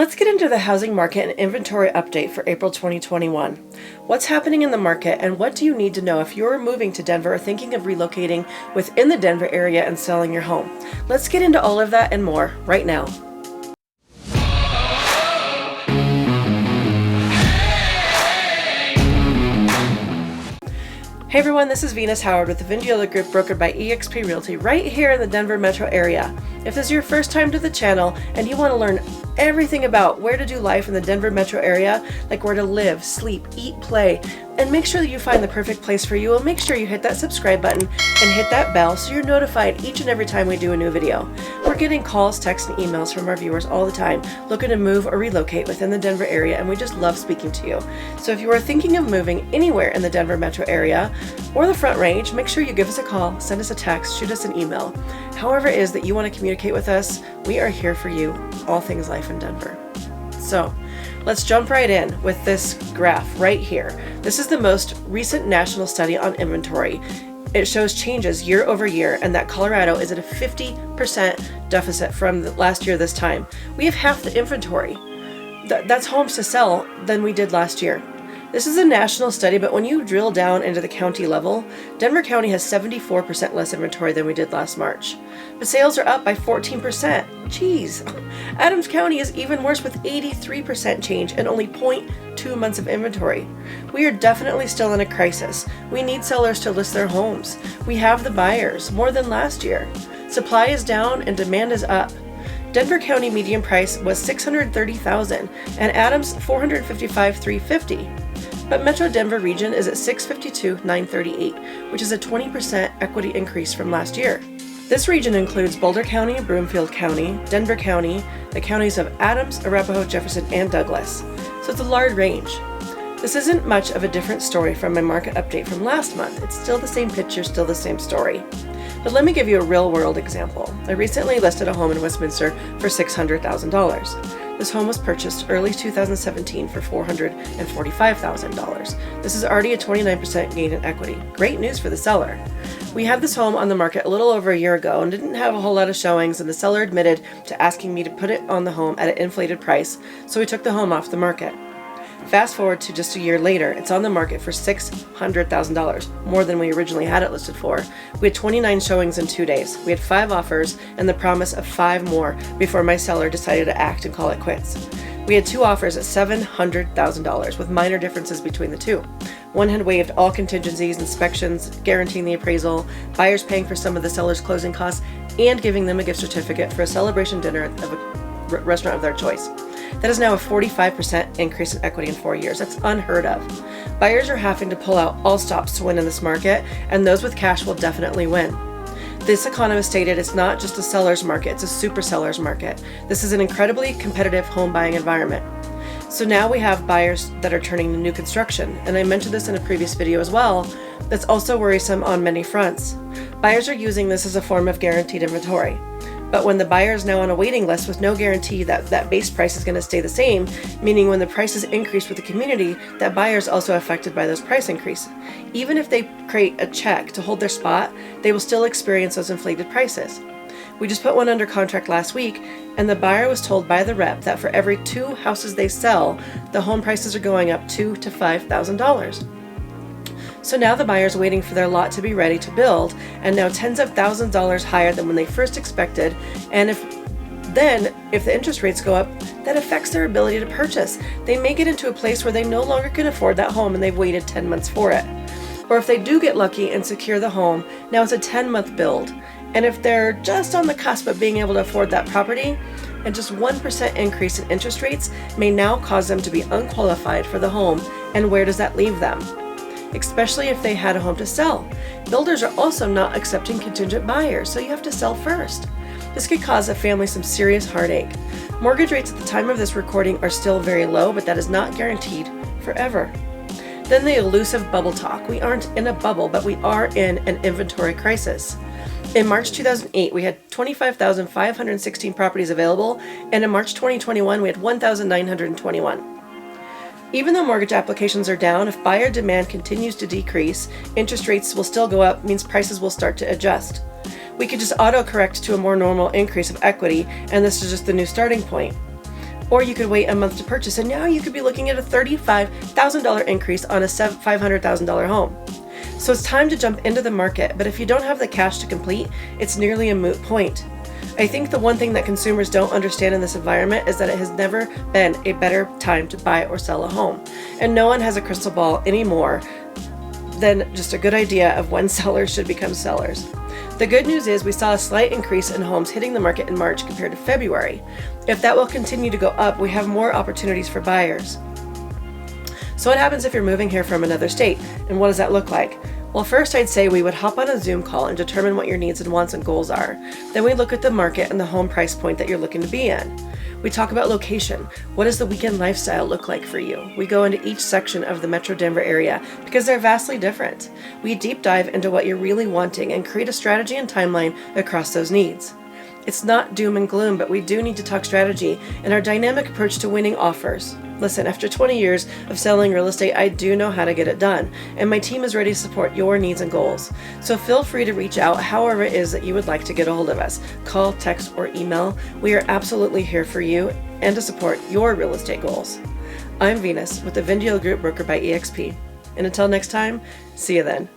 Let's get into the housing market and inventory update for April 2021. What's happening in the market and what do you need to know if you're moving to Denver or thinking of relocating within the Denver area and selling your home? Let's get into all of that and more right now. Hey everyone, this is Venus Howard with the Vindiola Group, brokered by eXp Realty right here in the Denver metro area. If this is your first time to the channel and you want to learn everything about where to do life in the Denver metro area, like where to live, sleep, eat, play, and make sure that you find the perfect place for you, well, make sure you hit that subscribe button and hit that bell so you're notified each and every time we do a new video. We're getting calls, texts, and emails from our viewers all the time looking to move or relocate within the Denver area, and we just love speaking to you. So if you are thinking of moving anywhere in the Denver metro area or the Front Range, make sure you give us a call, send us a text, shoot us an email. However it is that you want to communicate with us, we are here for you, all things life in Denver. So let's jump right in with this graph right here. This is the most recent national study on inventory. It shows changes year over year, and that Colorado is at a 50% deficit from last year this time. We have half the inventory. That's homes to sell than we did last year. This is a national study, but when you drill down into the county level, Denver County has 74% less inventory than we did last March. But sales are up by 14%. Jeez. Adams County is even worse with 83% change and only 0.2 months of inventory. We are definitely still in a crisis. We need sellers to list their homes. We have the buyers, more than last year. Supply is down and demand is up. Denver County median price was $630,000 and Adams $455,350. But Metro Denver region is at $652,938, which is a 20% equity increase from last year. This region includes Boulder County, Broomfield County, Denver County, the counties of Adams, Arapahoe, Jefferson, and Douglas. So it's a large range. This isn't much of a different story from my market update from last month. It's still the same picture, still the same story. But let me give you a real-world example. I recently listed a home in Westminster for $600,000. This home was purchased early 2017 for $445,000. This is already a 29% gain in equity. Great news for the seller. We had this home on the market a little over a year ago and didn't have a whole lot of showings, and the seller admitted to asking me to put it on the home at an inflated price, so we took the home off the market. Fast forward to just a year later, it's on the market for $600,000, more than we originally had it listed for. We had 29 showings in 2 days. We had 5 offers and the promise of 5 more before my seller decided to act and call it quits. We had 2 offers at $700,000 with minor differences between the two. One had waived all contingencies, inspections, guaranteeing the appraisal, buyers paying for some of the seller's closing costs, and giving them a gift certificate for a celebration dinner of a restaurant of their choice. That is now a 45% increase in equity in 4 years. That's unheard of. Buyers are having to pull out all stops to win in this market, and those with cash will definitely win. This economist stated it's not just a seller's market, it's a super seller's market. This is an incredibly competitive home buying environment. So now we have buyers that are turning to new construction, and I mentioned this in a previous video as well. That's also worrisome on many fronts. Buyers are using this as a form of guaranteed inventory. But when the buyer is now on a waiting list with no guarantee that that base price is going to stay the same, meaning when the prices increase with the community, that buyer is also affected by those price increases. Even if they create a check to hold their spot, they will still experience those inflated prices. We just put one under contract last week, and the buyer was told by the rep that for every 2 houses they sell, the home prices are going up $2,000 to $5,000. So now the buyer's waiting for their lot to be ready to build, and now tens of thousands of dollars higher than when they first expected. And if the interest rates go up, that affects their ability to purchase. They may get into a place where they no longer can afford that home and they've waited 10 months for it. Or if they do get lucky and secure the home, now it's a 10-month build. And if they're just on the cusp of being able to afford that property, and just 1% increase in interest rates may now cause them to be unqualified for the home. And where does that leave them? Especially if they had a home to sell. Builders are also not accepting contingent buyers, so you have to sell first. This could cause a family some serious heartache. Mortgage rates at the time of this recording are still very low, but that is not guaranteed forever. Then the elusive bubble talk. We aren't in a bubble, but we are in an inventory crisis. In March 2008, we had 25,516 properties available, and in March 2021, we had 1,921. Even though mortgage applications are down, if buyer demand continues to decrease, interest rates will still go up, means prices will start to adjust. We could just auto-correct to a more normal increase of equity, and this is just the new starting point. Or you could wait a month to purchase, and now you could be looking at a $35,000 increase on a $500,000 home. So it's time to jump into the market, but if you don't have the cash to complete, it's nearly a moot point. I think the one thing that consumers don't understand in this environment is that it has never been a better time to buy or sell a home. And no one has a crystal ball anymore than just a good idea of when sellers should become sellers. The good news is we saw a slight increase in homes hitting the market in March compared to February. If that will continue to go up, we have more opportunities for buyers. So what happens if you're moving here from another state, and what does that look like? Well, first I'd say we would hop on a Zoom call and determine what your needs and wants and goals are. Then we look at the market and the home price point that you're looking to be in. We talk about location. What does the weekend lifestyle look like for you? We go into each section of the Metro Denver area because they're vastly different. We deep dive into what you're really wanting and create a strategy and timeline across those needs. It's not doom and gloom, but we do need to talk strategy and our dynamic approach to winning offers. Listen, after 20 years of selling real estate, I do know how to get it done, and my team is ready to support your needs and goals. So feel free to reach out however it is that you would like to get a hold of us. Call, text, or email. We are absolutely here for you and to support your real estate goals. I'm Venus with the Vindiola Group, broker by eXp. And until next time, see you then.